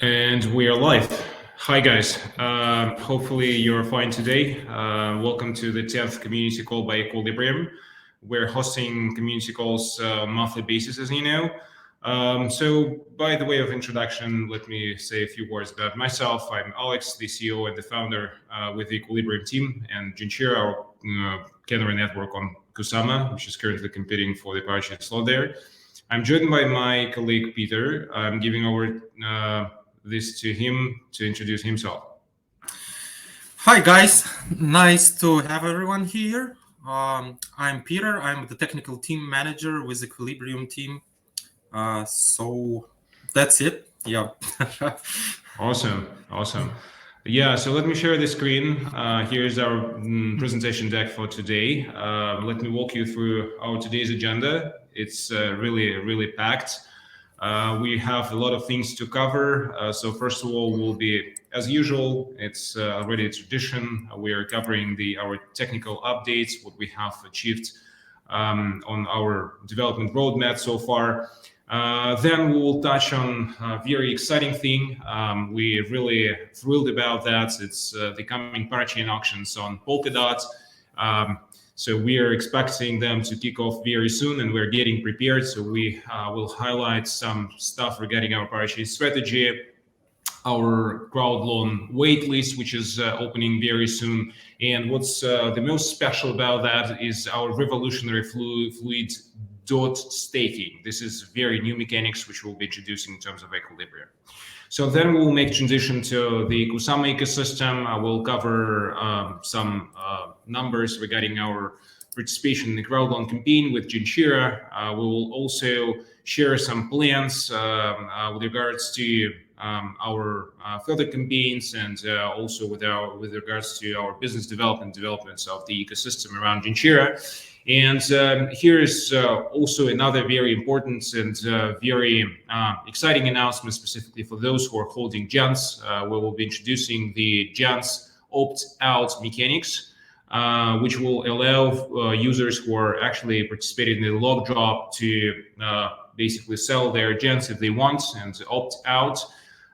And we are live. Hi guys, hopefully you're fine today. Welcome to the 10th community call by Equilibrium. We're hosting community calls on a monthly basis, as you know. So by the way of introduction, let me say a few words about myself. I'm Alex, the CEO and the founder with the Equilibrium team, and Genshiro, our Canary network on Kusama, which is currently competing for the Parachain slot there. I'm joined by my colleague Peter. I'm giving over this to him to introduce himself. Hi guys, nice to have everyone here. I'm Peter. I'm the technical team manager with Equilibrium team. So that's it. Yeah. Awesome. Yeah, so let me share the screen. Here's our presentation deck for today. Let me walk you through our today's agenda. It's really packed. We have a lot of things to cover. So first of all, we'll be, as usual, it's already a tradition. We are covering our technical updates, what we have achieved on our development roadmap so far. Then we will touch on a very exciting thing. We're really thrilled about that. It's the coming Parachain auctions on Polkadot. So we are expecting them to kick off very soon, and we're getting prepared. So we will highlight some stuff regarding our Parachain strategy, our crowdloan waitlist, which is opening very soon. And what's the most special about that is our revolutionary fluid dot staking. This is very new mechanics which we'll be introducing in terms of Equilibrium. So then we'll make transition to the Kusama ecosystem. I will cover some numbers regarding our participation in the crowdloan campaign with Genshiro. We will also share some plans with regards to our further campaigns, and also with regards to our business developments of the ecosystem around Genshiro. And here is also another very important and very exciting announcement specifically for those who are holding GENS. We will be introducing the GENS opt-out mechanics, which will allow users who are actually participating in the log drop to basically sell their GENS if they want and opt out.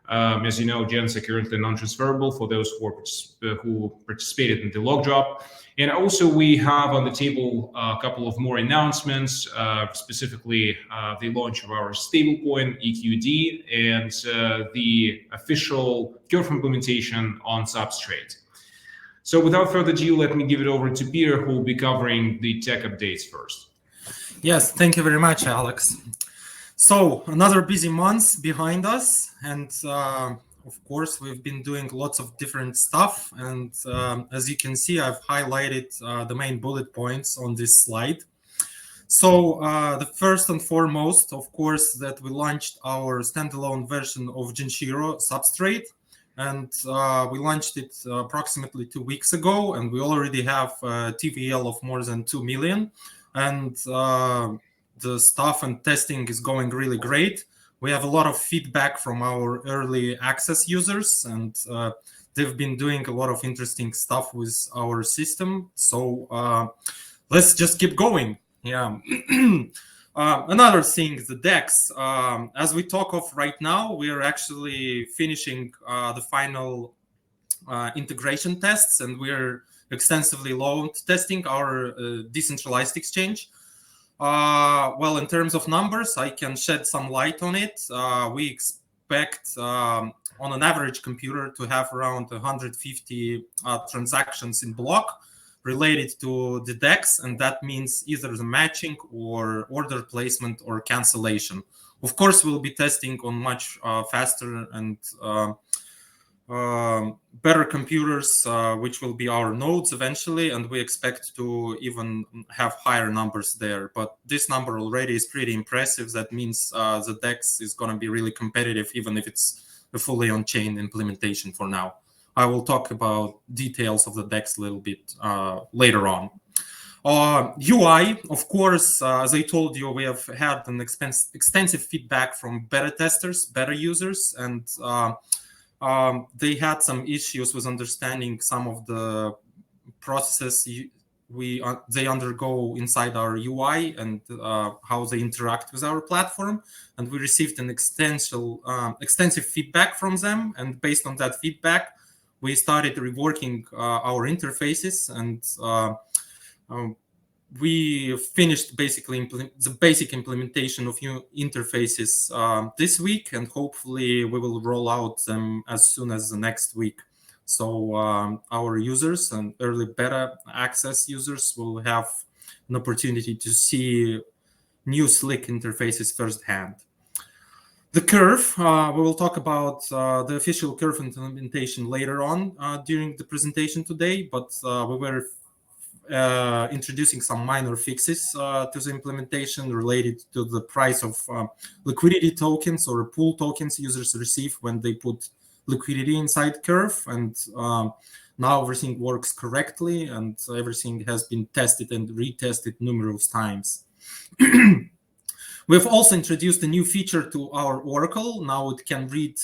As you know, GENS are currently non-transferable for those who participated in the log drop. And also we have on the table a couple of more announcements, specifically the launch of our stablecoin EQD and the official curve implementation on Substrate. So without further ado, let me give it over to Peter, who will be covering the tech updates first. Yes, thank you very much, Alex. So another busy month behind us, and of course, we've been doing lots of different stuff. And as you can see, I've highlighted the main bullet points on this slide. So the first and foremost, of course, that we launched our standalone version of Genshiro Substrate. And we launched it approximately 2 weeks ago, and we already have a TVL of more than 2 million. And the stuff and testing is going really great. We have a lot of feedback from our early access users, and they've been doing a lot of interesting stuff with our system. So let's just keep going. Yeah. Another thing, the DEX. As we talk of right now, we are actually finishing the final integration tests, and we're extensively load testing our decentralized exchange. Well, in terms of numbers, I can shed some light on it. We expect on an average computer to have around 150 transactions in block related to the DEX, and that means either the matching or order placement or cancellation. Of course, we'll be testing on much faster and better computers, which will be our nodes eventually, and we expect to even have higher numbers there. But this number already is pretty impressive. That means the DEX is going to be really competitive, even if it's a fully on-chain implementation for now. I will talk about details of the DEX a little bit later on. UI, of course, as I told you, we have had an extensive feedback from beta testers, beta users, and they had some issues with understanding some of the processes they undergo inside our UI and how they interact with our platform. And we received an extensive feedback from them. And based on that feedback, we started reworking our interfaces, and we finished basically the basic implementation of new interfaces this week, and hopefully we will roll out them as soon as the next week. So our users and early beta access users will have an opportunity to see new slick interfaces firsthand. The curve, we will talk about the official curve implementation later on during the presentation today, but we were introducing some minor fixes to the implementation related to the price of liquidity tokens or pool tokens users receive when they put liquidity inside curve. And now everything works correctly, and everything has been tested and retested numerous times. We've also introduced a new feature to our Oracle. Now it can read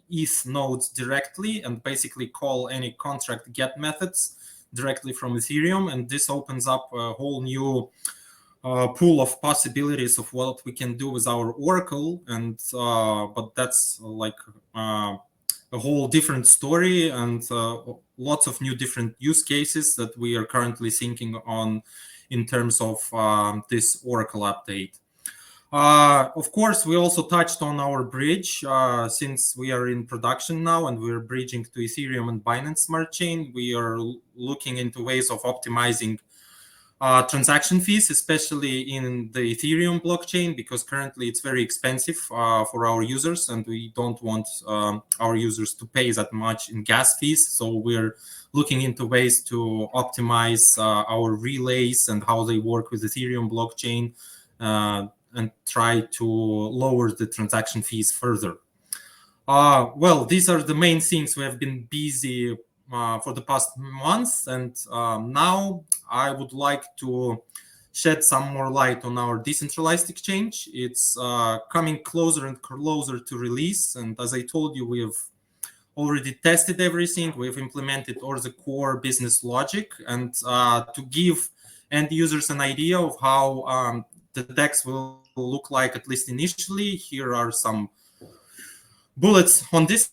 ETH nodes directly and basically call any contract get methods directly from Ethereum. And this opens up a whole new pool of possibilities of what we can do with our Oracle. And but that's like a whole different story, and lots of new different use cases that we are currently thinking on in terms of this Oracle update. Of course, we also touched on our bridge. Since we are in production now and we're bridging to Ethereum and Binance Smart Chain, we are looking into ways of optimizing transaction fees, especially in the Ethereum blockchain, because currently it's very expensive for our users, and we don't want our users to pay that much in gas fees. So we're looking into ways to optimize our relays and how they work with Ethereum blockchain, and try to lower the transaction fees further. Well, these are the main things we have been busy for the past months, and now I would like to shed some more light on our decentralized exchange. It's coming closer and closer to release, and as I told you, we have already tested everything. We've implemented all the core business logic, and to give end users an idea of how the DEX will look like, at least initially, here are some bullets on this.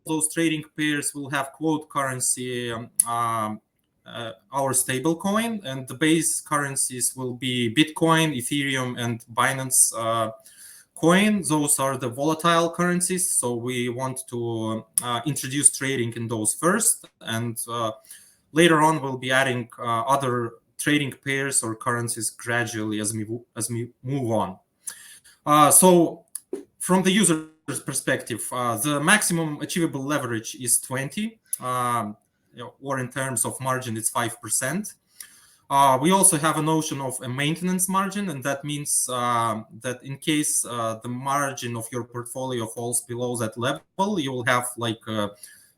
Those trading pairs will have quote currency, our stablecoin, and the base currencies will be Bitcoin, Ethereum, and Binance coin. Those are the volatile currencies, so we want to introduce trading in those first, and later on we'll be adding other trading pairs or currencies gradually as we move on. So from the user perspective, the maximum achievable leverage is 20, or in terms of margin, it's 5%. We also have a notion of a maintenance margin, and that means that in case the margin of your portfolio falls below that level, you will have like a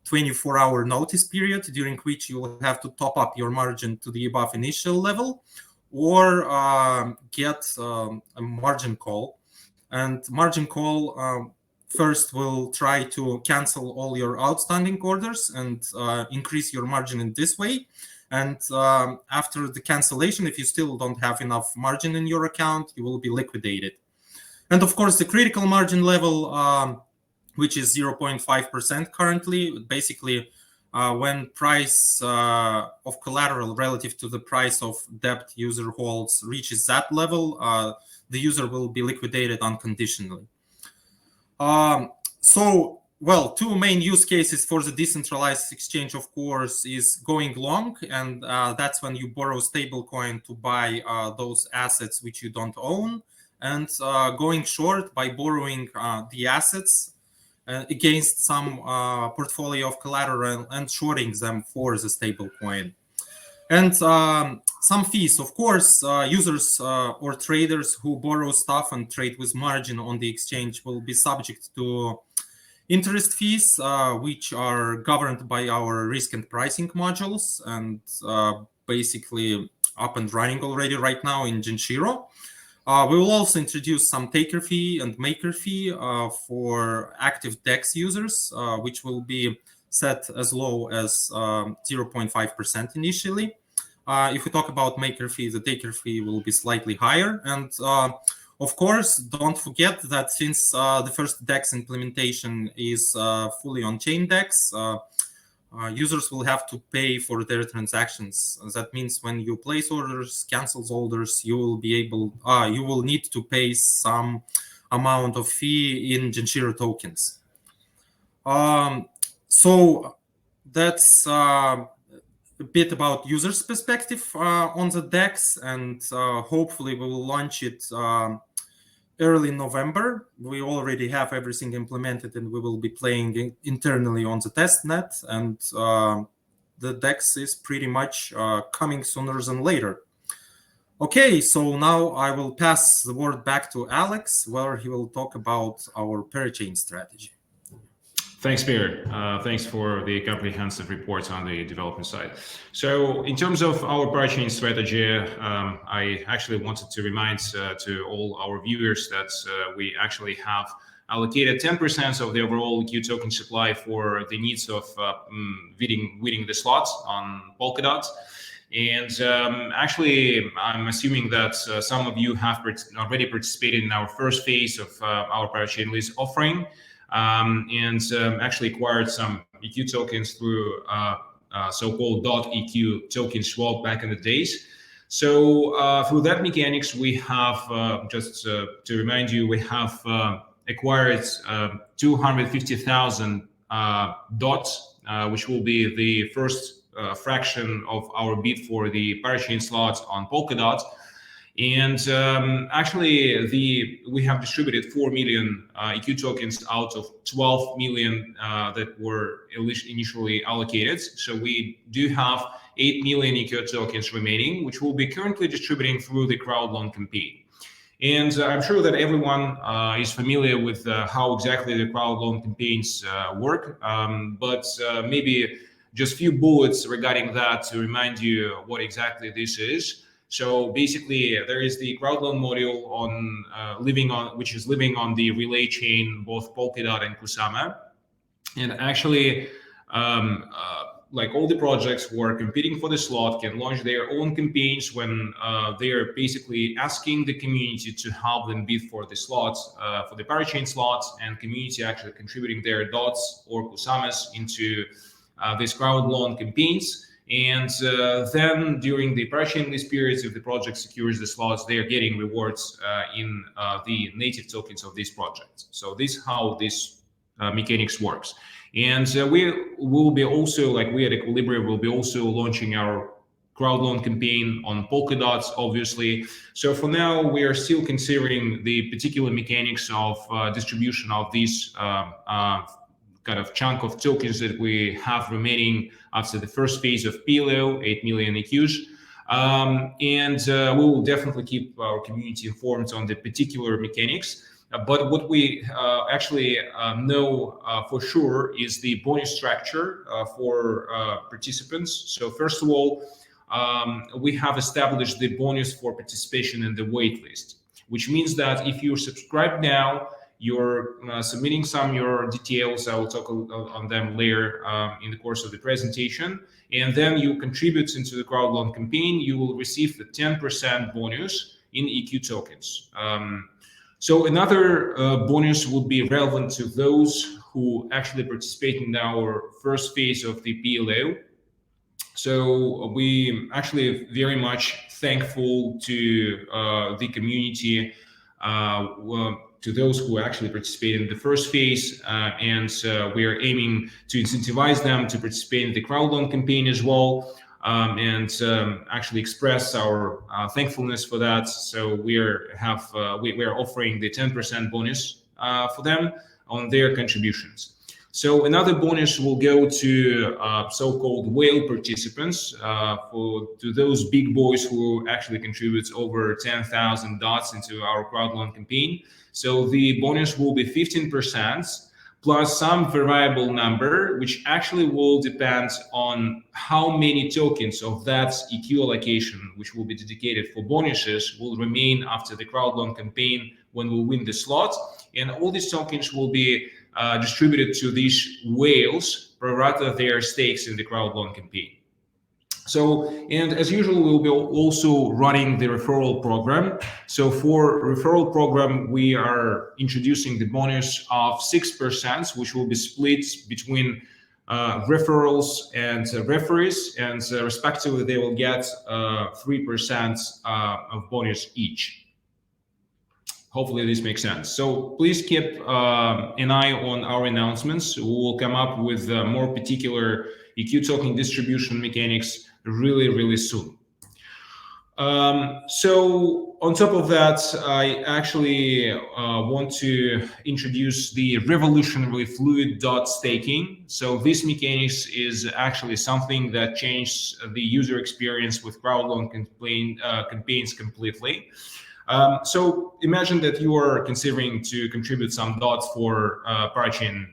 24-hour notice period during which you will have to top up your margin to the above initial level, or get a margin call. And margin call first will try to cancel all your outstanding orders and increase your margin in this way. And after the cancellation, if you still don't have enough margin in your account, you will be liquidated. And of course, the critical margin level, which is 0.5% currently, basically when price of collateral relative to the price of debt user holds reaches that level, the user will be liquidated unconditionally. So, well, two main use cases for the decentralized exchange, of course, is going long, and that's when you borrow stablecoin to buy those assets which you don't own, and going short by borrowing the assets against some portfolio of collateral and shorting them for the stablecoin. And some fees, of course, users or traders who borrow stuff and trade with margin on the exchange will be subject to interest fees, which are governed by our risk and pricing modules, and basically up and running already right now in Genshiro. We will also introduce some taker fee and maker fee for active DEX users, which will be set as low as 0.5% initially. If we talk about maker fee, the taker fee will be slightly higher. And of course, don't forget that since the first DEX implementation is fully on-chain DEX, users will have to pay for their transactions. That means when you place orders, cancel orders, you will need to pay some amount of fee in Genshiro tokens. So that's a bit about users' perspective on the DEX, and hopefully we will launch it early November. We already have everything implemented, and we will be playing internally on the test net, and the DEX is pretty much coming sooner than later. Okay, so now I will pass the word back to Alex, where he will talk about our Parachain strategy. Thanks, Peter. Thanks for the comprehensive reports on the development side. So in terms of our Parachain strategy, I actually wanted to remind to all our viewers that we actually have allocated 10% of the overall EQ token supply for the needs of winning the slots on Polkadot. And actually, I'm assuming that some of you have already participated in our first phase of our Parachain list offering. And actually acquired some EQ tokens through so-called .EQ token swap back in the days. So through that mechanics, we have, just to remind you, we have acquired 250,000 dots, which will be the first fraction of our bid for the Parachain slots on Polkadot. And actually, we have distributed 4 million EQ tokens out of 12 million that were initially allocated. So we do have 8 million EQ tokens remaining, which we'll be currently distributing through the crowdloan campaign. And I'm sure that everyone is familiar with how exactly the crowdloan campaigns work, but maybe just a few bullets regarding that to remind you what exactly this is. So basically, there is the crowdloan module which is living on the relay chain, both Polkadot and Kusama. And actually, like all the projects who are competing for the slot can launch their own campaigns when they are basically asking the community to help them bid for the slots, for the Parachain slots, and community actually contributing their dots or Kusamas into these crowdloan campaigns. And then during the Parachain list periods, if the project secures the slots, they are getting rewards in the native tokens of these projects. So this is how this mechanics works. And we will be also, like we at Equilibrium, will be also launching our crowdloan campaign on Polkadots, obviously. So for now, we are still considering the particular mechanics of distribution of these kind of chunk of tokens that we have remaining after the first phase of PLO, 8 million EQs. And we will definitely keep our community informed on the particular mechanics. But what we actually know for sure is the bonus structure for participants. So first of all, we have established the bonus for participation in the waitlist, which means that if you subscribe now, you're submitting your details. I will talk on them later in the course of the presentation. And then you contribute into the crowdloan campaign, you will receive the 10% bonus in EQ tokens. So another bonus would be relevant to those who actually participate in our first phase of the PLO. So we actually very much thankful to the community, to those who actually participated in the first phase, and we are aiming to incentivize them to participate in the crowdloan campaign as well, and actually express our thankfulness for that. So we are offering the 10% bonus for them on their contributions. So another bonus will go to so-called whale participants, to those big boys who actually contribute over 10,000 dots into our crowdloan campaign. So the bonus will be 15% plus some variable number, which actually will depend on how many tokens of that EQ allocation, which will be dedicated for bonuses, will remain after the crowdloan campaign when we win the slot. And all these tokens will be distributed to these whales pro rata their stakes in the crowd loan campaign. So, and as usual, we'll be also running the referral program. So for referral program, we are introducing the bonus of 6%, which will be split between referrals and referees, and respectively, they will get 3% of bonus each. Hopefully this makes sense. So please keep an eye on our announcements. We will come up with more particular EQ token distribution mechanics really soon. So on top of that, I actually want to introduce the revolutionary fluid dot staking. So this mechanics is actually something that changed the user experience with crowd loan campaigns completely. So imagine that you are considering to contribute some dots for Parachain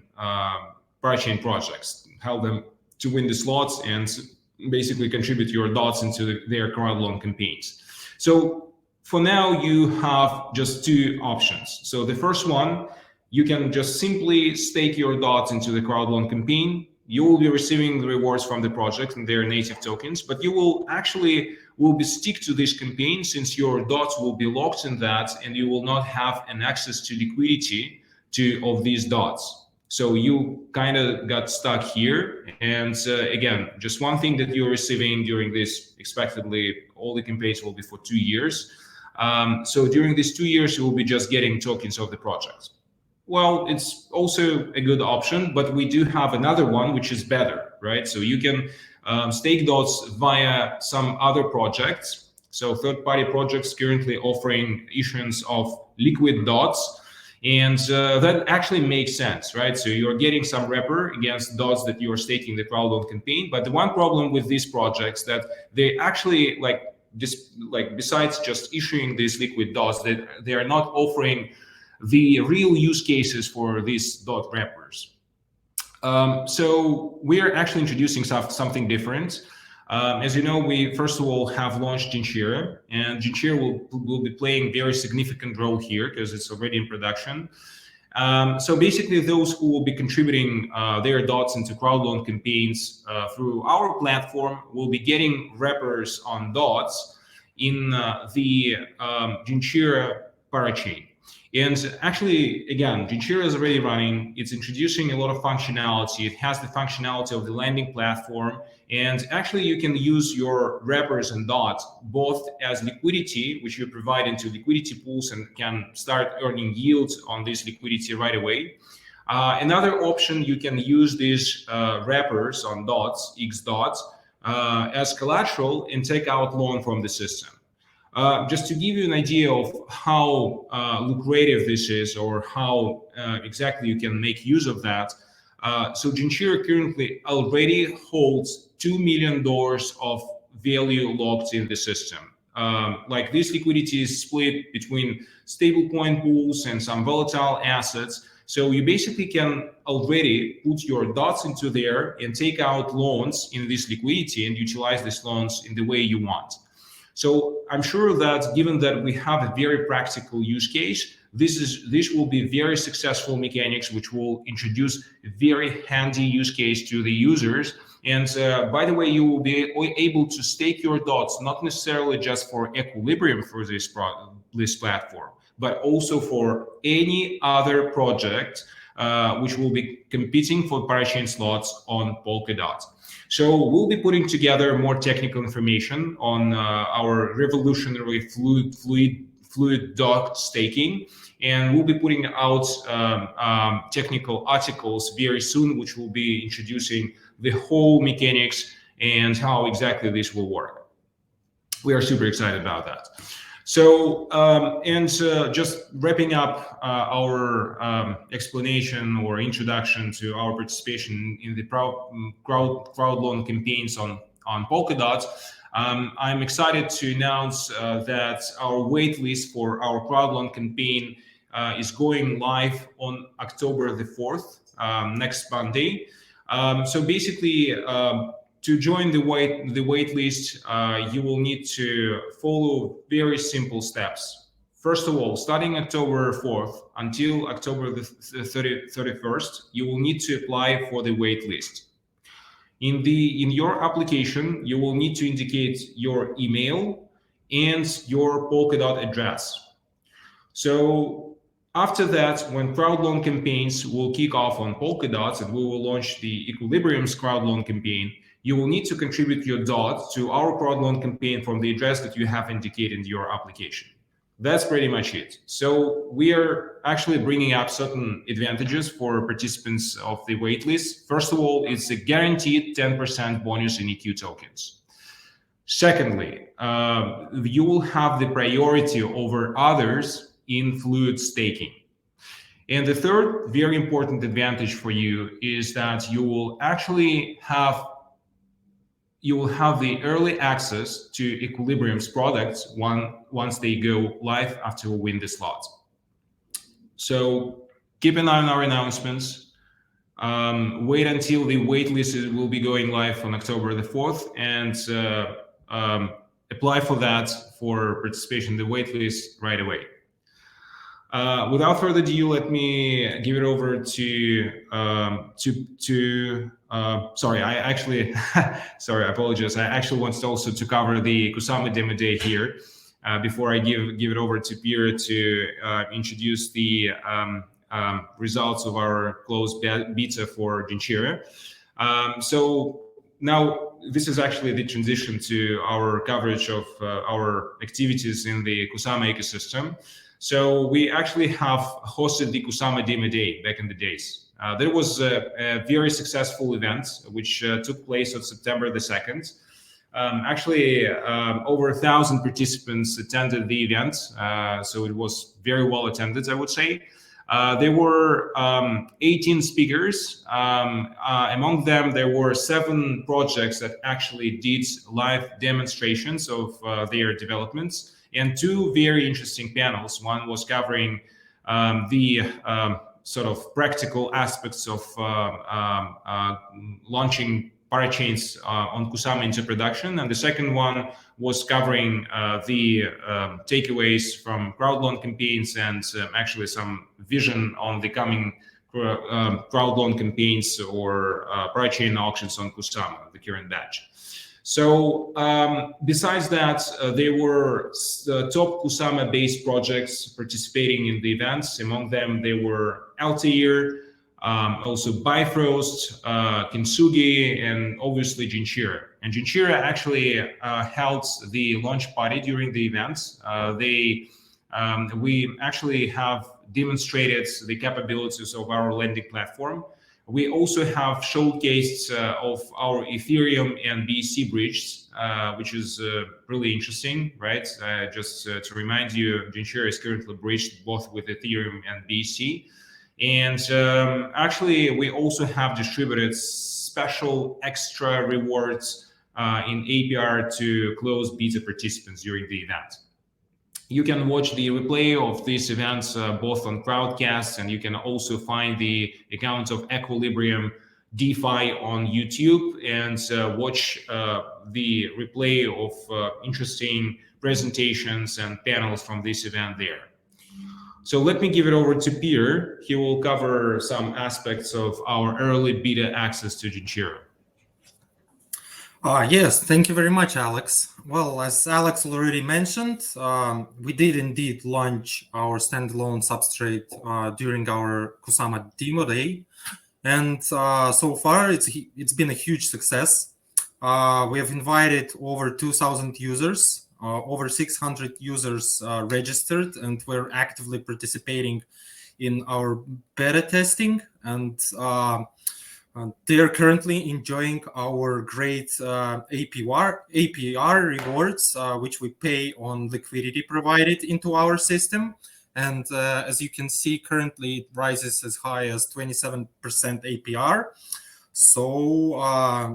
projects, help them to win the slots and basically contribute your dots into their crowd loan campaigns. So for now, you have just two options. So the first one, you can just simply stake your dots into the crowd loan campaign. You will be receiving the rewards from the project and their native tokens, but you will actually be stick to this campaign since your dots will be locked in that, and you will not have an access to liquidity of these dots. So you kind of got stuck here. And again, just one thing that you're receiving during this, expectedly, all the campaigns will be for 2 years. So during these 2 years, you will be just getting tokens of the project. Well, it's also a good option, but we do have another one, which is better, right? So you can stake dots via some other projects. So third-party projects currently offering issuance of liquid dots. And that actually makes sense, right? So you're getting some wrapper against dots that you are staking the crowd loan campaign. But the one problem with these projects that they actually besides just issuing these liquid dots, that they are not offering the real use cases for these dot wrappers. So we are actually introducing something different. As you know, we first of all have launched Genshiro, and Genshiro will be playing very significant role here because it's already in production. So basically, those who will be contributing their dots into crowd loan campaigns through our platform will be getting wrappers on dots in the Genshiro Parachain. And actually, again, Genshiro is already running. It's introducing a lot of functionality. It has the functionality of the lending platform. And actually, you can use your wrappers and dots both as liquidity, which you provide into liquidity pools and can start earning yields on this liquidity right away. Another option, you can use these wrappers on dots, X dots, as collateral and take out loan from the system. Just to give you an idea of how lucrative this is, or how exactly you can make use of that. So Genshiro currently already holds $2 million of value locked in the system. Like this liquidity is split between stablecoin pools and some volatile assets. So you basically can already put your dots into there and take out loans in this liquidity and utilize these loans in the way you want. So I'm sure that given that we have a very practical use case, this will be very successful mechanics, which will introduce a very handy use case to the users. And by the way, you will be able to stake your dots, not necessarily just for Equilibrium for this platform, but also for any other project which will be competing for Parachain slots on Polkadot. So we'll be putting together more technical information on our revolutionary fluid dot staking, and we'll be putting out technical articles very soon, which will be introducing the whole mechanics and how exactly this will work. We are super excited about that. So, just wrapping up our explanation or introduction to our participation in the crowd loan campaigns on Polkadot, I'm excited to announce that our waitlist for our crowd loan campaign is going live on October the 4th, next Monday. So basically, to join the wait list, you will need to follow very simple steps. first of all, starting October 4th until October the 31st, you will need to apply for the wait list. In your application, you will need to indicate your email and your Polkadot address. So after that, when crowdloan campaigns will kick off on Polkadot and we will launch the Equilibrium's crowdloan campaign, you will need to contribute your DOT to our crowdloan campaign from the address that you have indicated in your application. That's pretty much it. So we are actually bringing up certain advantages for participants of the waitlist. First of all, it's a guaranteed 10% bonus in EQ tokens. Secondly, you will have the priority over others in fluid staking. And the third very important advantage for you is that you will actually have the early access to Equilibrium's products once they go live after we win the slot. So keep an eye on our announcements. Wait until the waitlist will be going live on October the 4th and apply for that for participation in the waitlist right away. Without further ado, let me give it over to sorry, I apologize. I actually wanted also to cover the Kusama Demo Day here before I give it over to Pierre to introduce the results of our closed beta for Genshiro. So now this is actually the transition to our coverage of our activities in the Kusama ecosystem. So we actually have hosted the Kusama Demo Day back in the days. There was a very successful event which took place on September the 2nd. Actually, over 1,000 participants attended the event, so it was very well attended, I would say. There were 18 speakers. Among them, there were 7 projects that actually did live demonstrations of their developments, and 2 very interesting panels. One was covering the sort of practical aspects of launching Parachains on Kusama into production, and the second one was covering the takeaways from crowdloan campaigns and actually some vision on the coming crowdloan campaigns or Parachain auctions on Kusama, the current batch. So besides that, there were top Kusama-based projects participating in the events. Among them, there were Altair, also Bifrost, Kintsugi, and obviously Genshiro. And Genshiro actually held the launch party during the events. We actually have demonstrated the capabilities of our lending platform. We also have showcased of our Ethereum and BSC bridges, which is really interesting, right? Just to remind you, Genshiro is currently bridged both with Ethereum and BSC. And actually, we also have distributed special extra rewards in APR to closed beta participants during the event. You can watch the replay of these events both on Crowdcast, and you can also find the account of Equilibrium DeFi on YouTube and watch the replay of interesting presentations and panels from this event there. So let me give it over to Pierre. He will cover some aspects of our early beta access to Genshiro. Yes, thank you very much, Alex. Well, as Alex already mentioned, we did indeed launch our standalone substrate during our Kusama Demo Day. And so far, it's been a huge success. We have invited over 2,000 users, over 600 users registered, and we're actively participating in our beta testing. And they are currently enjoying our great APR rewards, which we pay on liquidity provided into our system. And as you can see, currently it rises as high as 27% APR. So,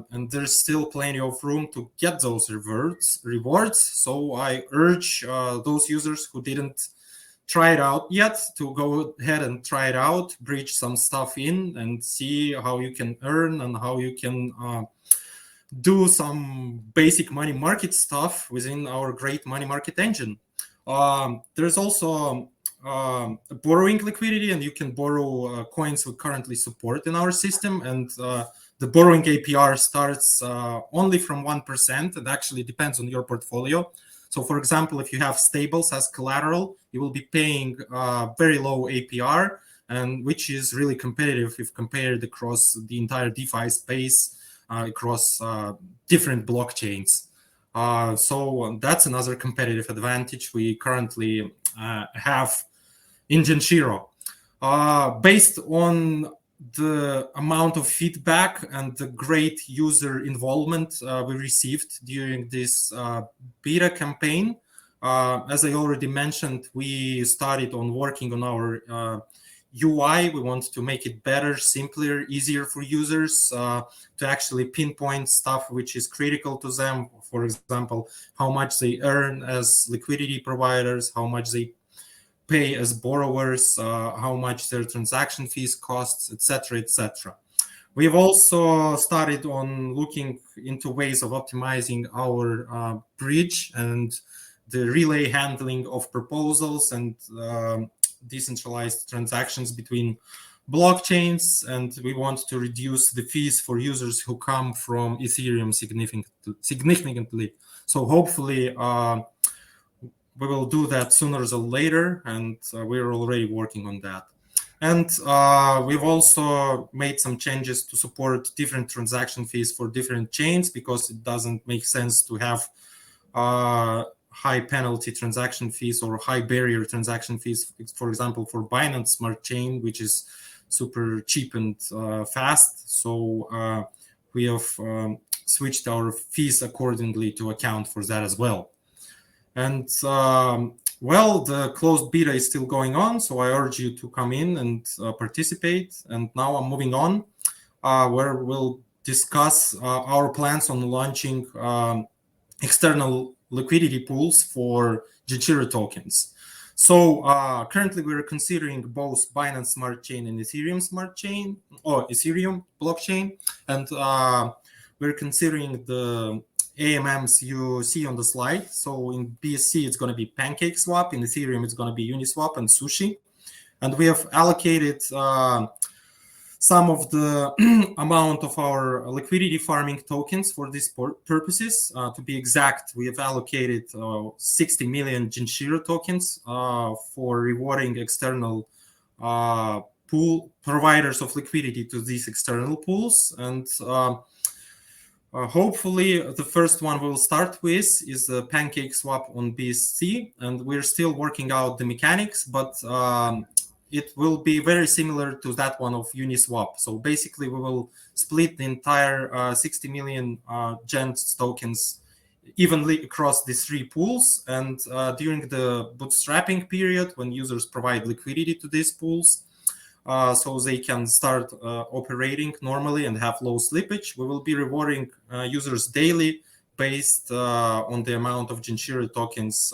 and there's still plenty of room to get those rewards. So I urge those users who didn't try it out yet to go ahead and try it out, bridge some stuff in and see how you can earn and how you can do some basic money market stuff within our great money market engine. There's also borrowing liquidity, and you can borrow coins we currently support in our system. And the borrowing APR starts only from 1%. It actually depends on your portfolio. So, for example, if you have stables as collateral, you will be paying very low APR, and which is really competitive if compared across the entire DeFi space, across different blockchains. So that's another competitive advantage we currently have in Genshiro. Based on the amount of feedback and the great user involvement we received during this beta campaign, as I already mentioned, we started on working on our UI. We want to make it better, simpler, easier for users to actually pinpoint stuff which is critical to them. For example, how much they earn as liquidity providers, how much they pay as borrowers, how much their transaction fees costs, etc., etc. We've also started on looking into ways of optimizing our bridge and the relay handling of proposals and decentralized transactions between blockchains, and we want to reduce the fees for users who come from Ethereum significantly. So hopefully we will do that sooner than later, and we're already working on that. And we've also made some changes to support different transaction fees for different chains, because it doesn't make sense to have high penalty transaction fees or high barrier transaction fees, for example, for Binance Smart Chain, which is super cheap and fast. So we have switched our fees accordingly to account for that as well. And well, the closed beta is still going on, so I urge you to come in and participate. And now I'm moving on, where we'll discuss our plans on launching external liquidity pools for Genshiro tokens. So currently we're considering both Binance Smart Chain and Ethereum Smart Chain, or Ethereum blockchain, and we're considering the AMMs you see on the slide. So in BSC, it's going to be PancakeSwap. In Ethereum, it's going to be Uniswap and Sushi. And we have allocated some of the amount of our liquidity farming tokens for these purposes. To be exact, we have allocated 60 million Genshiro tokens for rewarding external pool providers of liquidity to these external pools. And hopefully, the first one we'll start with is the PancakeSwap on BSC, and we're still working out the mechanics, but it will be very similar to that one of Uniswap. So basically, we will split the entire 60 million GENS tokens evenly across these three pools, and during the bootstrapping period, when users provide liquidity to these pools, so they can start operating normally and have low slippage, we will be rewarding users daily based on the amount of Genshiro tokens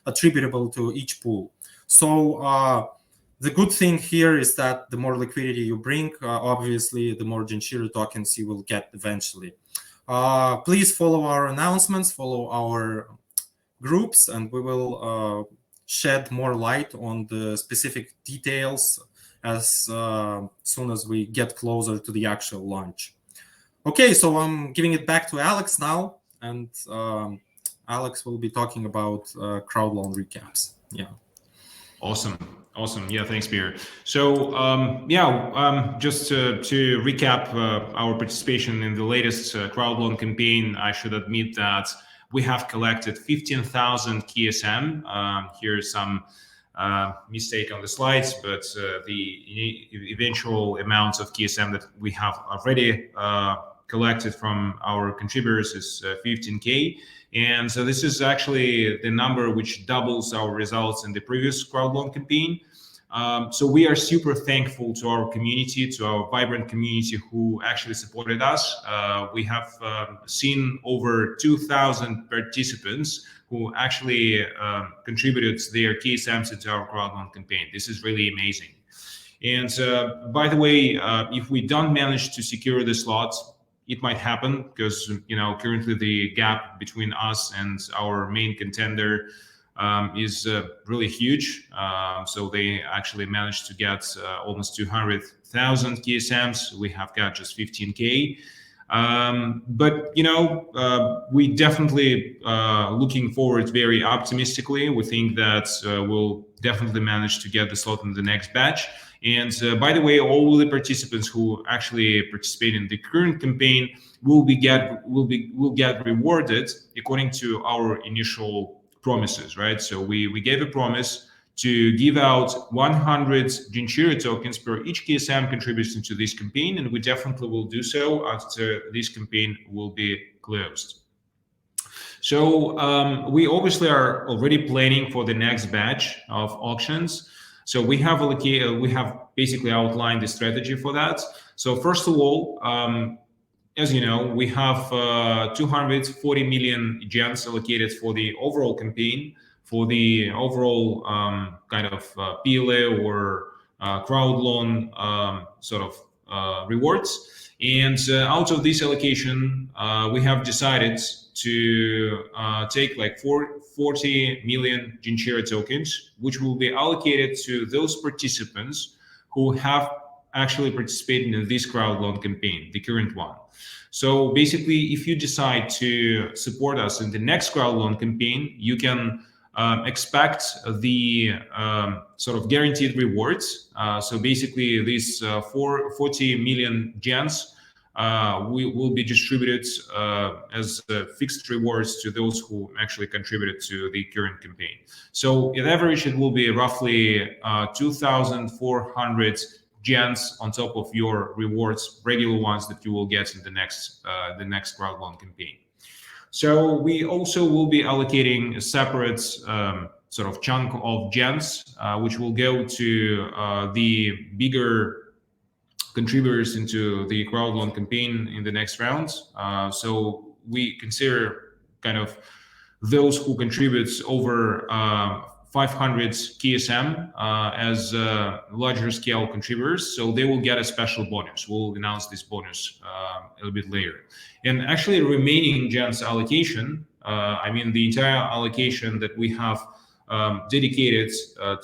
attributable to each pool. So the good thing here is that the more liquidity you bring, obviously, the more Genshiro tokens you will get eventually. Please follow our announcements, follow our groups, and we will shed more light on the specific details as soon as we get closer to the actual launch. Okay, so I'm giving it back to Alex now, and Alex will be talking about crowdloan recaps. Yeah. Awesome. Yeah, thanks, Pierre. So just to recap our participation in the latest crowdloan campaign, I should admit that we have collected 15,000 KSM. Here's some mistake on the slides, but the eventual amounts of KSM that we have already collected from our contributors is 15K. And so this is actually the number which doubles our results in the previous crowdloan campaign. So we are super thankful to our community, to our vibrant community who actually supported us. We have seen over 2,000 participants who actually contributed their KSMs into our crowdloan campaign. This is really amazing. And by the way, if we don't manage to secure the slots, it might happen because currently the gap between us and our main contender is really huge. So they actually managed to get almost 200,000 KSMs. We have got just 15K. But we definitely looking forward very optimistically. We think that we'll definitely manage to get the slot in the next batch. And by the way, all the participants who actually participate in the current campaign will get rewarded according to our initial promises, right? So we gave a promise to give out 100 Genshiro tokens per each KSM contributing to this campaign, and we definitely will do so after this campaign will be closed. So we obviously are already planning for the next batch of auctions. So we have basically outlined the strategy for that. So first of all, as you know, we have 240 million gens allocated for the overall campaign, for the overall kind of PLA or crowd loan sort of rewards. And out of this allocation, we have decided to take like 40 million Genshiro tokens, which will be allocated to those participants who have actually participated in this crowd loan campaign, the current one. So basically, if you decide to support us in the next crowd loan campaign, you can expect the sort of guaranteed rewards. So basically, these 40 million gens will be distributed as fixed rewards to those who actually contributed to the current campaign. So in average, it will be roughly 2,400 gens on top of your rewards, regular ones that you will get in the next crowd loan campaign. So we also will be allocating a separate sort of chunk of gens, which will go to the bigger contributors into the crowd loan campaign in the next rounds. So we consider kind of those who contribute over 500 KSM as larger scale contributors. So they will get a special bonus. We'll announce this bonus a little bit later. And actually remaining gens allocation, I mean the entire allocation that we have dedicated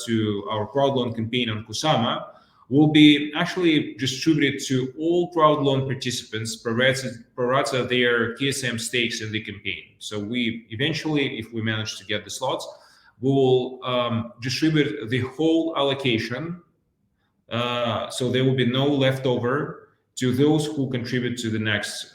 to our crowd loan campaign on Kusama will be actually distributed to all crowd loan participants pro rata their KSM stakes in the campaign. So we eventually, if we manage to get the slots, we will distribute the whole allocation. So there will be no leftover to those who contribute to the next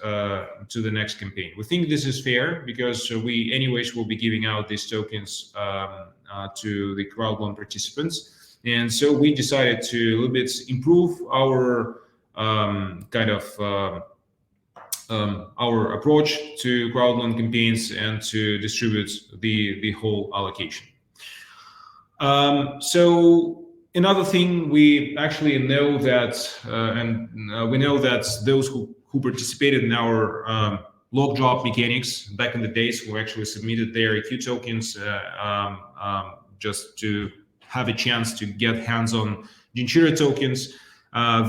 campaign. We think this is fair because we anyways will be giving out these tokens to the crowd loan participants. And so we decided to a little bit improve our our approach to crowd loan campaigns and to distribute the whole allocation. So another thing, we actually know that, we know that those who participated in our log drop mechanics back in the days, who actually submitted their EQ tokens just to have a chance to get hands on Genshiro tokens,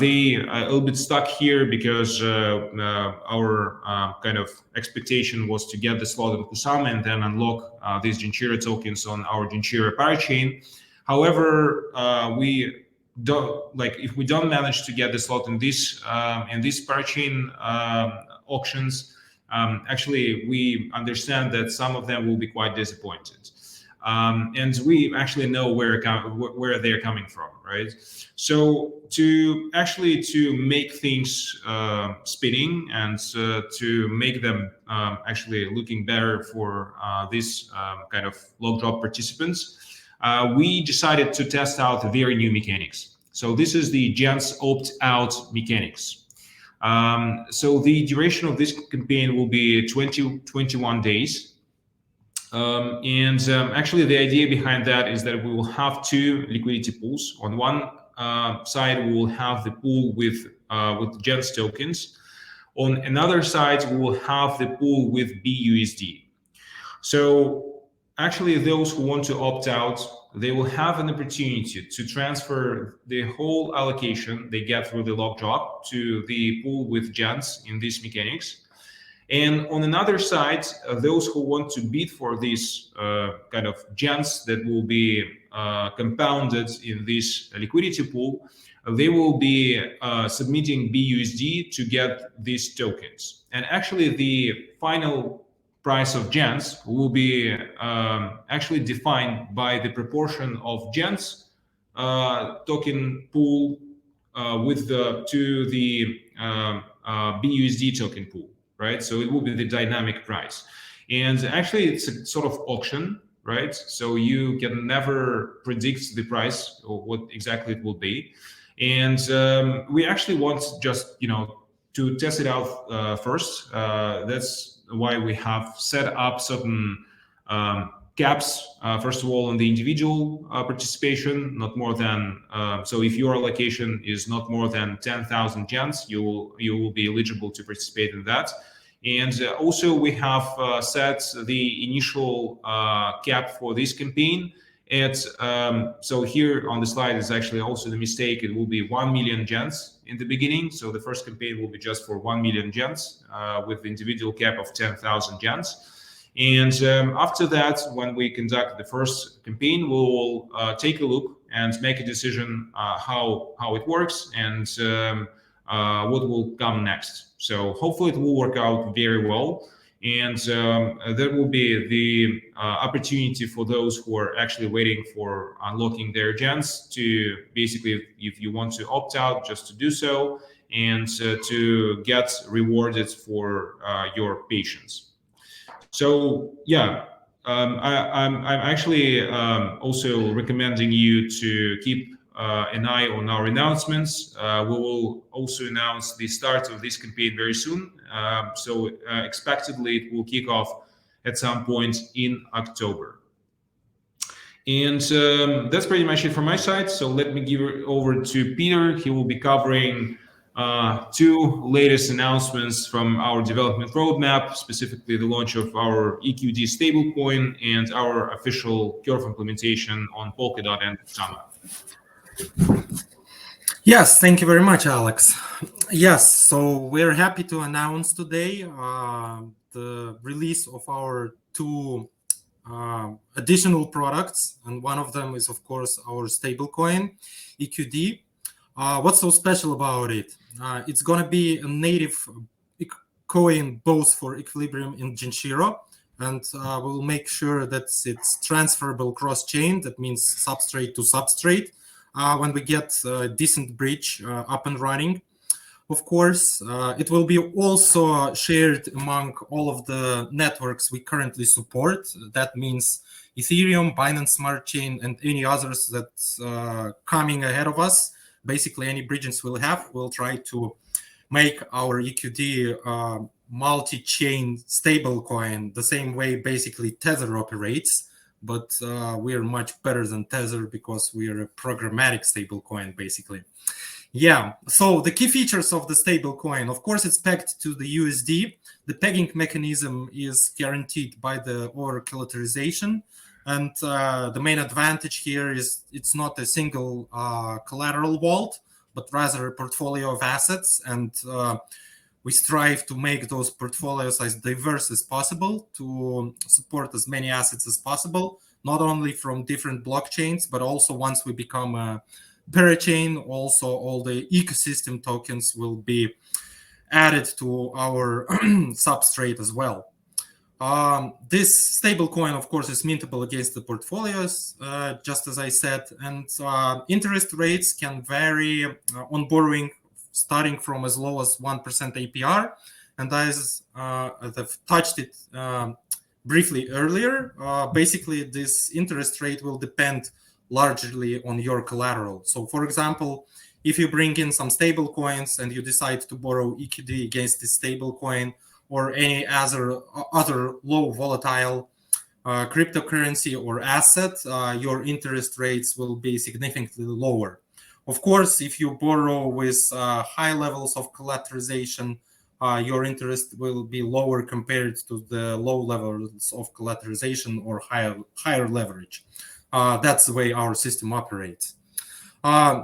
they are a little bit stuck here because our kind of expectation was to get the slot in Kusama and then unlock these Genshiro tokens on our Genshiro Parachain. However, we don't if we don't manage to get the slot in this Parachain auctions. Actually, we understand that some of them will be quite disappointed. And we actually know where they're coming from, right? So to make things spinning and to make them actually looking better for this kind of log drop participants, we decided to test out very new mechanics. So this is the GENS opt-out mechanics. So the duration of this campaign will be 21 days. Actually, the idea behind that is that we will have two liquidity pools. On one side, we will have the pool with GENS tokens. On another side, we will have the pool with BUSD. So actually, those who want to opt out, they will have an opportunity to transfer the whole allocation they get through the log drop to the pool with GENS in these mechanics. And on another side, those who want to bid for these kind of gens that will be compounded in this liquidity pool, they will be submitting BUSD to get these tokens. And actually, the final price of gens will be actually defined by the proportion of gens token pool to the BUSD token pool, right? So it will be the dynamic price. And actually, it's a sort of auction, right? So you can never predict the price or what exactly it will be. And we actually want just, to test it out first. That's why we have set up certain caps, first of all, on the individual participation, not more than, so if your allocation is not more than 10,000 gens, you will be eligible to participate in that. And also we have set the initial cap for this campaign at, so here on the slide is actually also the mistake. It will be 1 million gens in the beginning. So the first campaign will be just for 1 million gens with the individual cap of 10,000 gens. And after that, when we conduct the first campaign, we'll take a look and make a decision how it works and what will come next. So hopefully it will work out very well. And there will be the opportunity for those who are actually waiting for unlocking their gens to basically, if you want to opt out, just to do so and to get rewarded for your patience. So yeah, I'm actually also recommending you to keep an eye on our announcements. We will also announce the start of this campaign very soon. So expectedly, it will kick off at some point in October. And that's pretty much it from my side. So let me give it over to Peter. He will be covering two latest announcements from our development roadmap, specifically the launch of our EQD stablecoin and our official curve implementation on Polkadot and Kusama. Yes, thank you very much, Alex. Yes, so we're happy to announce today the release of our two additional products, and one of them is, of course, our stablecoin, EQD. What's so special about it? It's going to be a native coin both for Equilibrium and Genshiro, and we'll make sure that it's transferable cross-chain. That means substrate to substrate when we get a decent bridge up and running. Of course, it will be also shared among all of the networks we currently support. That means Ethereum, Binance Smart Chain, and any others that's coming ahead of us. Basically, any bridges we'll have, we'll try to make our EQD multi-chain stablecoin the same way basically Tether operates, but we are much better than Tether because we are a programmatic stablecoin, basically. Yeah, so the key features of the stablecoin, of course, it's pegged to the USD. The pegging mechanism is guaranteed by the over-collateralization. And the main advantage here is it's not a single collateral vault, but rather a portfolio of assets. And we strive to make those portfolios as diverse as possible to support as many assets as possible, not only from different blockchains, but also once we become a Parachain, also all the ecosystem tokens will be added to our substrate as well. This stablecoin, of course, is mintable against the portfolios, just as I said, and interest rates can vary on borrowing, starting from as low as 1% APR. And as I've touched it briefly earlier, basically this interest rate will depend largely on your collateral. So, for example, if you bring in some stable coins and you decide to borrow EQD against this stable coin, or any other low volatile cryptocurrency or asset, your interest rates will be significantly lower. Of course, if you borrow with high levels of collateralization, your interest will be lower compared to the low levels of collateralization or higher leverage. That's the way our system operates.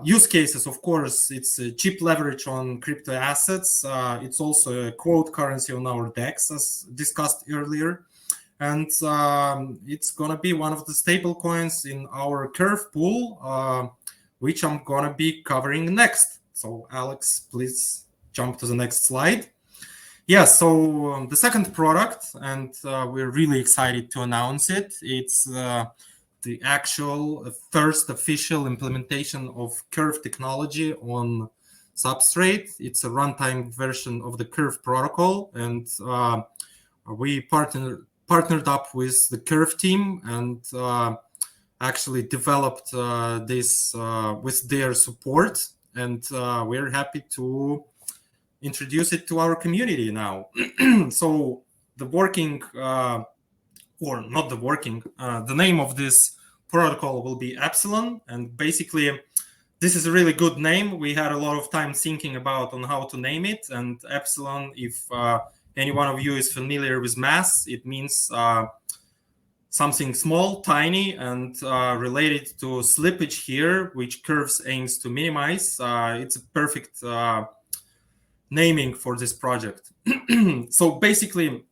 Use cases, of course, it's a cheap leverage on crypto assets. It's also a quote currency on our DEX, as discussed earlier. And it's going to be one of the stable coins in our Curve pool, which I'm going to be covering next. So Alex, please jump to the next slide. Yeah, so the second product, and we're really excited to announce it. It's the actual first official implementation of Curve technology on Substrate. It's a runtime version of the Curve protocol, and we partnered up with the Curve team and actually developed this with their support, and we're happy to introduce it to our community now. So the working, or not the working, the name of this protocol will be Epsilon, and basically this is a really good name. We had a lot of time thinking about on how to name it, and Epsilon, if any one of you is familiar with math, it means something small, tiny, and related to slippage here, which Curves aims to minimize. It's a perfect naming for this project. So basically,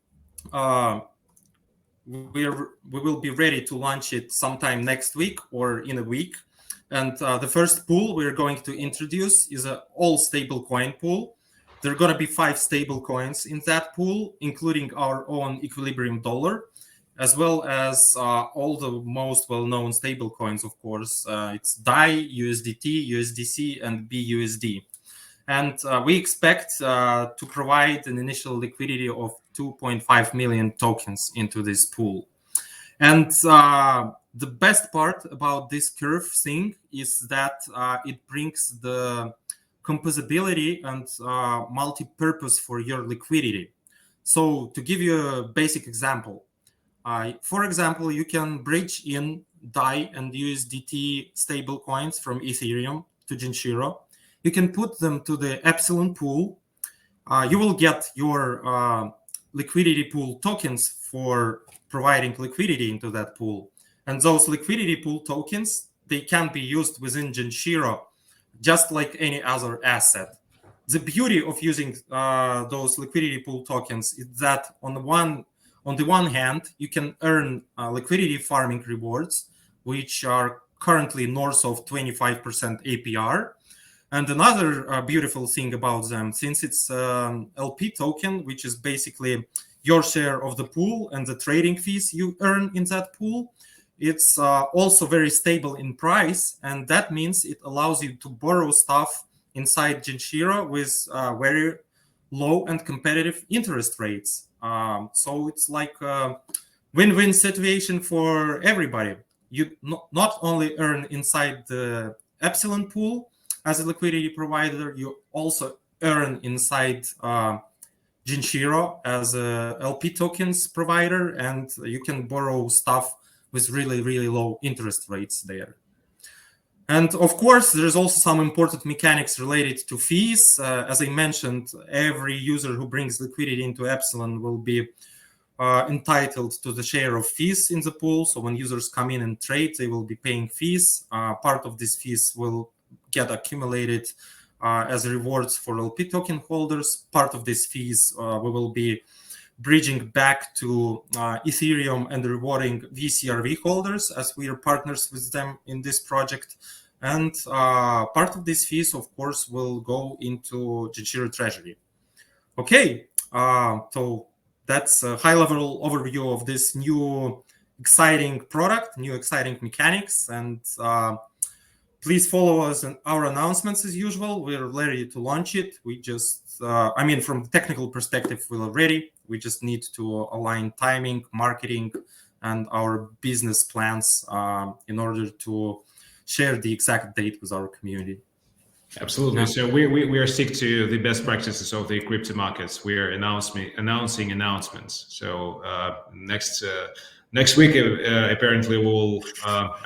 we will be ready to launch it sometime next week or in a week. And the first pool we're going to introduce is an all stable coin pool. There are going to be 5 stable coins in that pool, including our own Equilibrium dollar, as well as all the most well-known stable coins, of course. It's DAI, USDT, USDC, and BUSD. And we expect to provide an initial liquidity of 2.5 million tokens into this pool. And the best part about this Curve thing is that it brings the composability and multi-purpose for your liquidity. So to give you a basic example, for example, you can bridge in DAI and USDT stable coins from Ethereum to Genshiro. You can put them to the Epsilon pool. You will get your liquidity pool tokens for providing liquidity into that pool. And those liquidity pool tokens, they can be used within Genshiro, just like any other asset. The beauty of using those liquidity pool tokens is that on the one hand, you can earn liquidity farming rewards, which are currently north of 25% APR. And another beautiful thing about them, since it's LP token, which is basically your share of the pool and the trading fees you earn in that pool, it's also very stable in price. And that means it allows you to borrow stuff inside Genshiro with very low and competitive interest rates. So it's like a win-win situation for everybody. You not only earn inside the Epsilon pool as a liquidity provider, you also earn inside Genshiro as a LP tokens provider, and you can borrow stuff with really, really low interest rates there. And of course, there's also some important mechanics related to fees. As I mentioned, every user who brings liquidity into Epsilon will be entitled to the share of fees in the pool. So when users come in and trade, they will be paying fees. Part of these fees will get accumulated as rewards for LP token holders. Part of these fees we will be bridging back to Ethereum and rewarding VCRV holders, as we are partners with them in this project. And part of these fees, of course, will go into Genshiro Treasury. Okay, so that's a high-level overview of this new exciting product, new exciting mechanics, and please follow us on our announcements as usual. We're ready to launch it. We just, I mean, from the technical perspective, we're ready. We just need to align timing, marketing, and our business plans in order to share the exact date with our community. Absolutely. Yeah. So we are stick to the best practices of the crypto markets. We are announcing announcements. So next week, apparently, we'll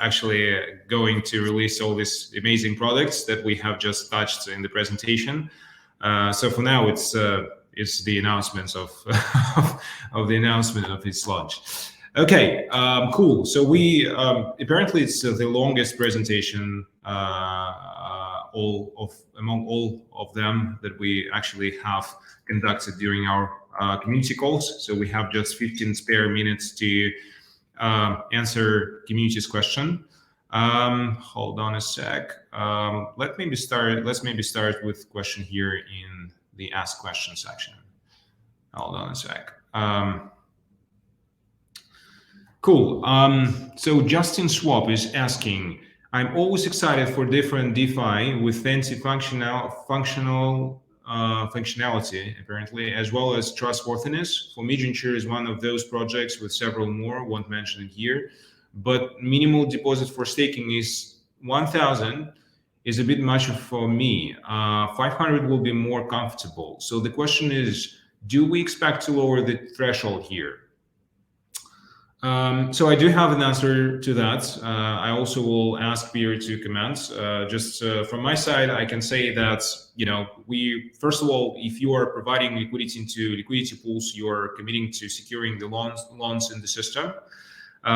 actually going to release all these amazing products that we have just touched in the presentation. So for now, it's the announcements of of the announcement of its launch. Okay, cool. So we apparently it's the longest presentation among all of them that we actually have conducted during our community calls. So we have just 15 spare minutes to answer community's question. Hold on a sec. Let's maybe start with question here in the ask question section. Hold on a sec. Cool. So Justin Swap is asking, I'm always excited for different DeFi with fancy functionality, apparently, as well as trustworthiness. For me, Genshiro is one of those projects with several more, won't mention it here. But minimal deposit for staking is 1,000 is a bit much for me. 500 will be more comfortable. So the question is, do we expect to lower the threshold here? So I do have an answer to that. I also will ask Pierre to comment. Just from my side, I can say that, we, first of all, if you are providing liquidity into liquidity pools, you are committing to securing the loans in the system.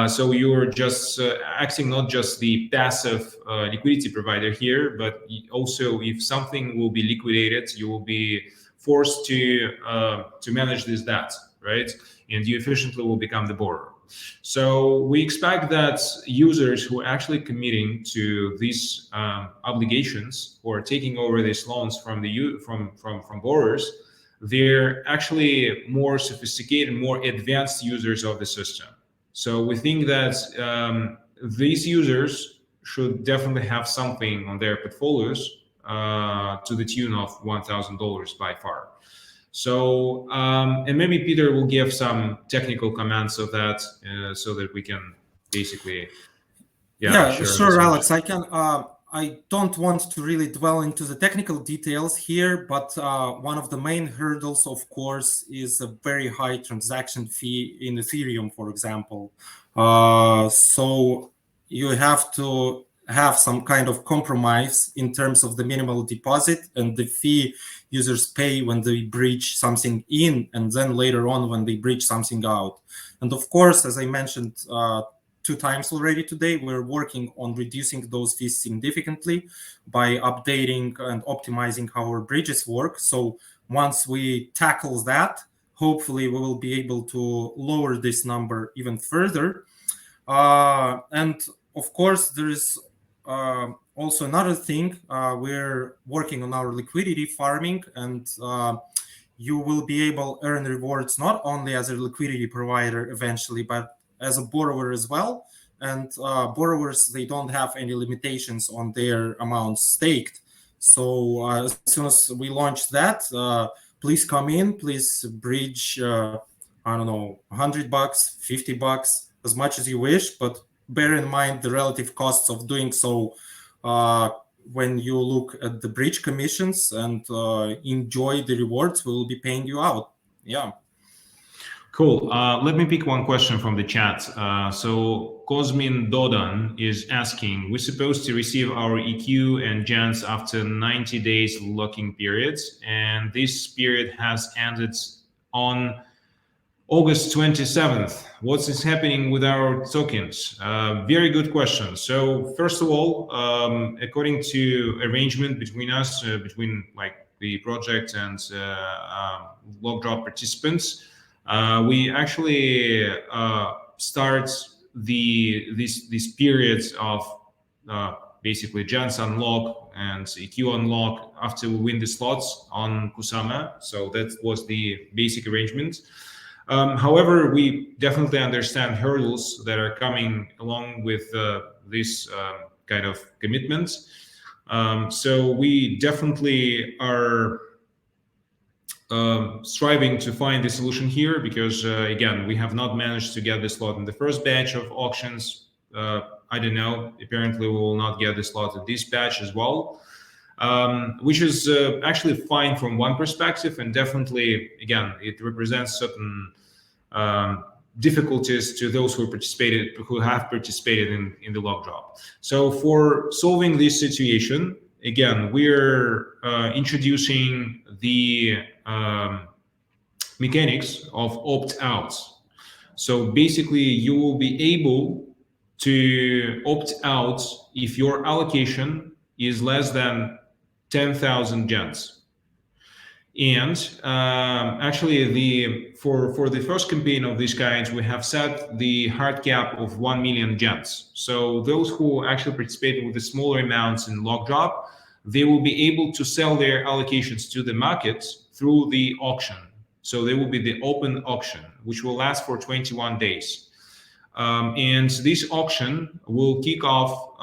So you're just acting not just the passive liquidity provider here, but also if something will be liquidated, you will be forced to manage this debt, right? And you efficiently will become the borrower. So we expect that users who are actually committing to these obligations or taking over these loans from borrowers, they're actually more sophisticated, more advanced users of the system. So we think that these users should definitely have something on their portfolios to the tune of $1,000 by far. So, and maybe Peter will give some technical comments of that so that we can basically, yeah, sure, Alex. I can. I don't want to really dwell into the technical details here, but one of the main hurdles, of course, is a very high transaction fee in Ethereum, for example. So you have to have some kind of compromise in terms of the minimal deposit and the fee users pay when they breach something in, and then later on when they breach something out. And of course, as I mentioned 2 times already today, we're working on reducing those fees significantly by updating and optimizing how our bridges work. So once we tackle that, hopefully we will be able to lower this number even further. And of course, there is also another thing. We're working on our liquidity farming, and you will be able to earn rewards not only as a liquidity provider eventually, but as a borrower as well. And borrowers, they don't have any limitations on their amounts staked. So as soon as we launch that, please come in, please bridge, I don't know, $100, $50, as much as you wish, but bear in mind the relative costs of doing so when you look at the bridge commissions, and enjoy the rewards we will be paying you out. Yeah. Cool. Let me pick one question from the chat. So Cosmin Dodan is asking, we're supposed to receive our EQ and GENS after 90 days locking periods, and this period has ended on August 27th. What is happening with our tokens? Very good question. So first of all, according to arrangement between us, between like the project and lock drop participants, we actually start these periods of basically GENS unlock and EQ unlock after we win the slots on Kusama. So that was the basic arrangement. However, we definitely understand hurdles that are coming along with this kind of commitments. So we definitely are striving to find the solution here, because again, we have not managed to get the slot in the first batch of auctions. I don't know, apparently we will not get the slot in this batch as well, which is actually fine from one perspective, and definitely, again, it represents certain difficulties to those who have participated in the lock drop. So for solving this situation, again, we're introducing the mechanics of opt-outs. So basically, you will be able to opt out if your allocation is less than 10,000 gens. And actually, for the first campaign of these kinds, we have set the hard cap of 1 million gens. So those who actually participate with the smaller amounts in lock drop, they will be able to sell their allocations to the market through the auction. So there will be the open auction, which will last for 21 days. And this auction will kick off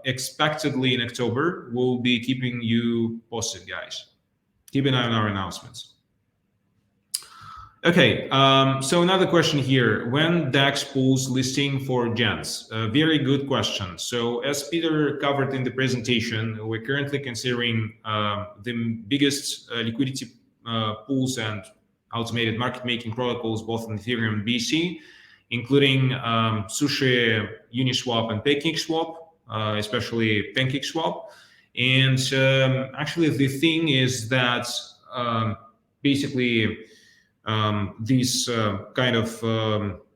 expectedly in October. We'll be keeping you posted, guys. Keep an eye on our announcements. Okay, so another question here. When DEX pools listing for gens? Very good question. So as Peter covered in the presentation, we're currently considering the biggest liquidity pools and automated market making protocols, both on Ethereum and BC, including Sushi, Uniswap, and PancakeSwap, especially PancakeSwap. And actually, the thing is that basically these kind of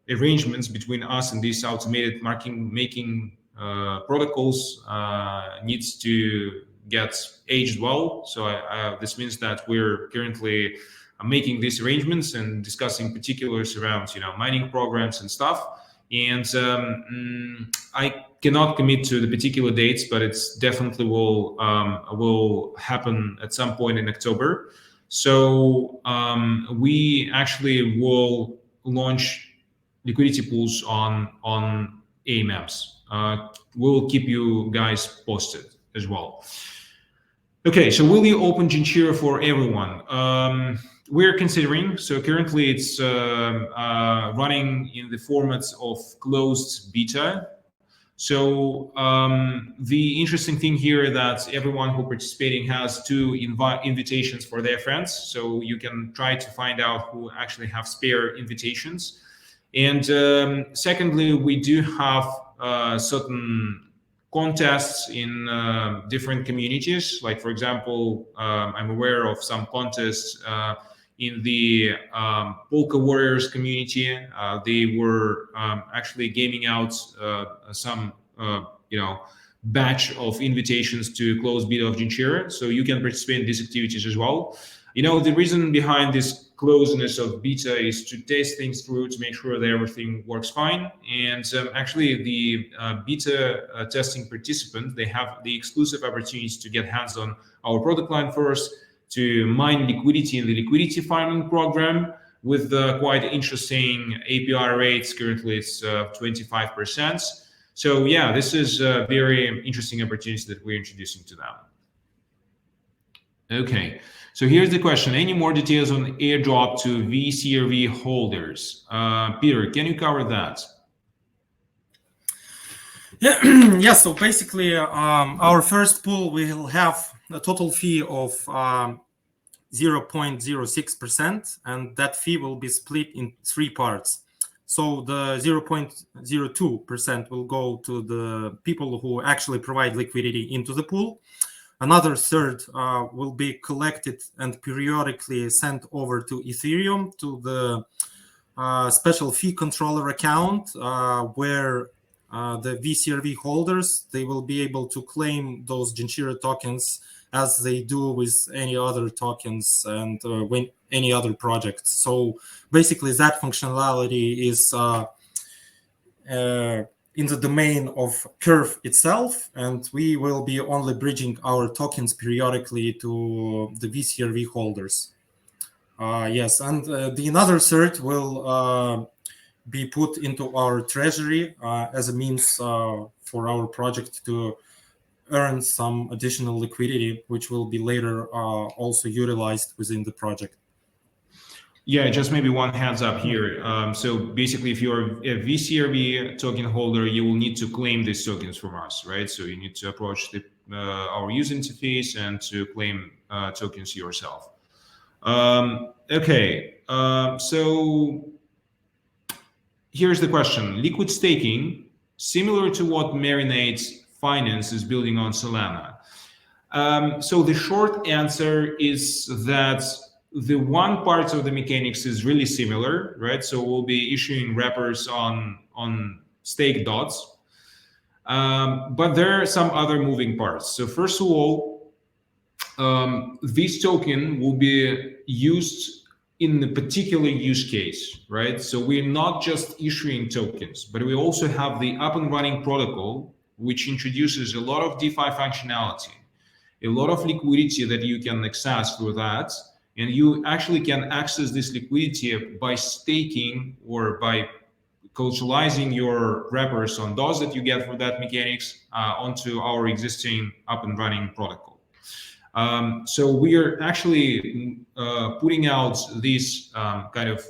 arrangements between us and these automated market making protocols needs to get aged well. So this means that we're currently making these arrangements and discussing particulars around mining programs and stuff. And I cannot commit to the particular dates, but it's definitely will happen at some point in October. So we actually will launch liquidity pools on AMMs. We'll keep you guys posted as well. Okay, so will you open Genshiro for everyone? We're considering, so currently it's running in the formats of closed beta. So the interesting thing here that everyone who participating has 2 invitations for their friends. So you can try to find out who actually have spare invitations. And secondly, we do have certain contests in different communities. Like, for example, I'm aware of some contests in the Polka Warriors community. They were actually gaming out some, batch of invitations to close beta of Genshiro. So you can participate in these activities as well. The reason behind this closeness of beta is to test things through, to make sure that everything works fine. And actually, the beta testing participants, they have the exclusive opportunities to get hands on our product line first, to mine liquidity in the liquidity farming program with quite interesting APR rates. Currently, it's 25%. So yeah, this is a very interesting opportunity that we're introducing to them. Okay, so here's the question. Any more details on airdrop to VCRV holders? Peter, can you cover that? Yeah, so basically our first pool will have a total fee of 0.06%, and that fee will be split in 3 parts. So the 0.02% will go to the people who actually provide liquidity into the pool. Another third will be collected and periodically sent over to Ethereum to the special fee controller account where the VCRV holders, they will be able to claim those Genshiro tokens as they do with any other tokens and when any other projects. So basically that functionality is in the domain of Curve itself, and we will be only bridging our tokens periodically to the VCRV holders. Yes, and the another third will be put into our treasury as a means for our project to earn some additional liquidity, which will be later also utilized within the project. Yeah, just maybe one heads up here. So basically, if you're a VCRV token holder, you will need to claim these tokens from us, right? So you need to approach our user interface and to claim tokens yourself. Okay, so here's the question. Liquid staking, similar to what Marinade Finance is building on Solana. So the short answer is that the one part of the mechanics is really similar, right? So we'll be issuing wrappers on stake dots, but there are some other moving parts. So first of all, this token will be used in a particular use case, right? So we're not just issuing tokens, but we also have the up and running protocol, which introduces a lot of DeFi functionality, a lot of liquidity that you can access through that. And you actually can access this liquidity by staking or by collateralizing your wrappers on DOS that you get for that mechanics onto our existing up and running protocol. So we are actually putting out these kind of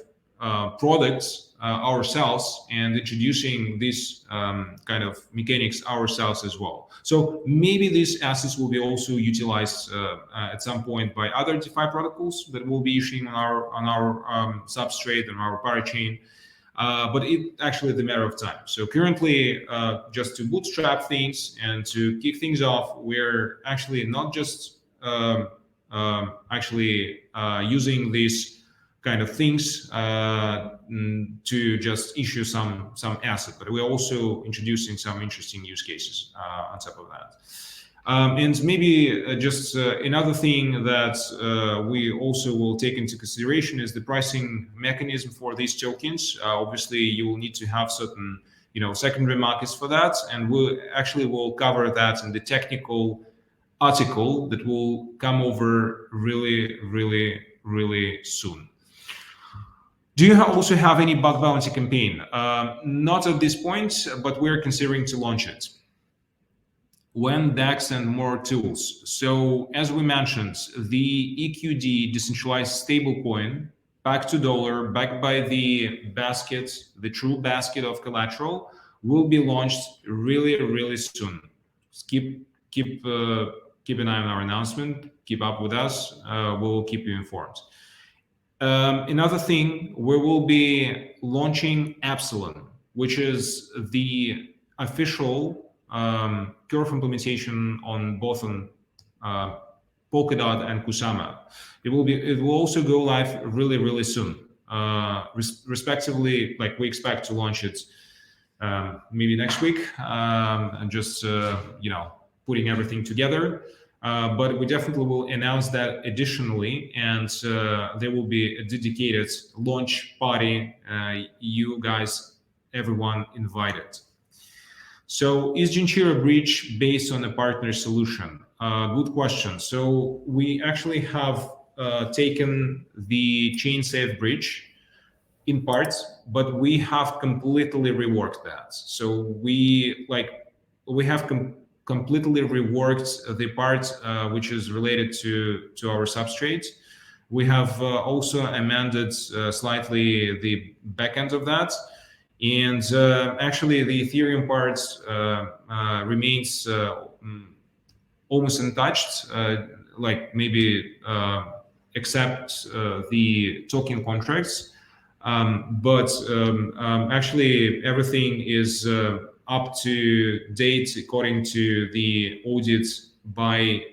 products ourselves and introducing these kind of mechanics ourselves as well. So maybe these assets will be also utilized at some point by other DeFi protocols that will be issuing on our Substrate and our Parachain. But it actually is a matter of time. So currently, just to bootstrap things and to kick things off, we're actually not just using these kind of things to just issue some asset, but we're also introducing some interesting use cases on top of that. And maybe just another thing that we also will take into consideration is the pricing mechanism for these tokens. Obviously, you will need to have certain, secondary markets for that, and we'll cover that in the technical article that will come over really, really, really soon. Do you also have any bug bounty campaign? Not at this point, but we're considering to launch it. When DEX and more tools. So as we mentioned, the EQD decentralized stablecoin backed to dollar, backed by the basket, the true basket of collateral, will be launched really, really soon. Just keep an eye on our announcement. Keep up with us. We'll keep you informed. Another thing, we will be launching Epsilon, which is the official curve implementation on both Polkadot and Kusama. It will also go live really, really soon. Respectively, like we expect to launch it maybe next week, and just putting everything together. But we definitely will announce that additionally, and there will be a dedicated launch party. You guys, everyone invited. So is Genshiro bridge based on a partner solution? Good question. So we actually have taken the chain-safe bridge in parts, but we have completely reworked that. So we have completely reworked the part which is related to our substrate. We have also amended slightly the backend of that. And actually, the Ethereum part remains almost untouched, maybe except the token contracts. But actually, everything is up to date according to the audit by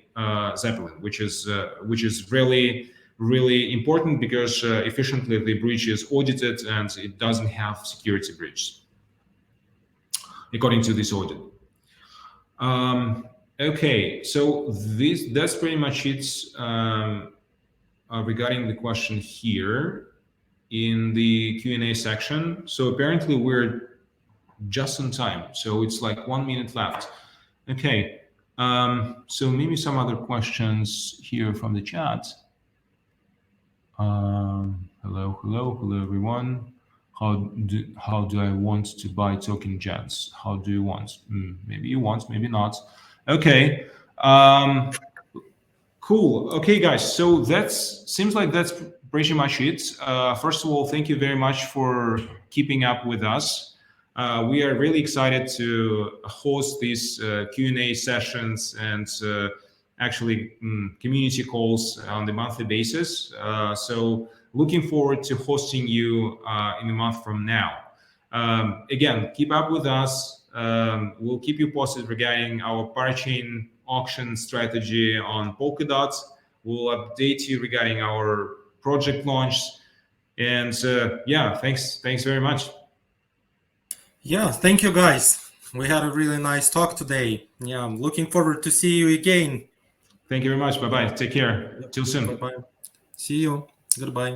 Zeppelin, which is really, really important because efficiently the bridge is audited and it doesn't have security breaches according to this audit. Okay, so that's pretty much it regarding the question here in the Q&A section. So apparently we're just on time, so it's like 1 minute left. Okay, so maybe some other questions here from the chat. Hello everyone. How do I want to buy token GENS? How do you want? Maybe you want, maybe not. Okay, cool. Okay, guys. So seems like that's pretty much it. First of all, thank you very much for keeping up with us. We are really excited to host these Q&A sessions and actually community calls on the monthly basis. So looking forward to hosting you in a month from now. Again, keep up with us. We'll keep you posted regarding our Parachain auction strategy on Polkadot. We'll update you regarding our project launch. And yeah, thanks very much. Yeah, thank you guys. We had a really nice talk today. Yeah, I'm looking forward to see you again. Thank you very much. Bye-bye. Take care. Till soon. Bye-bye. See you. Goodbye.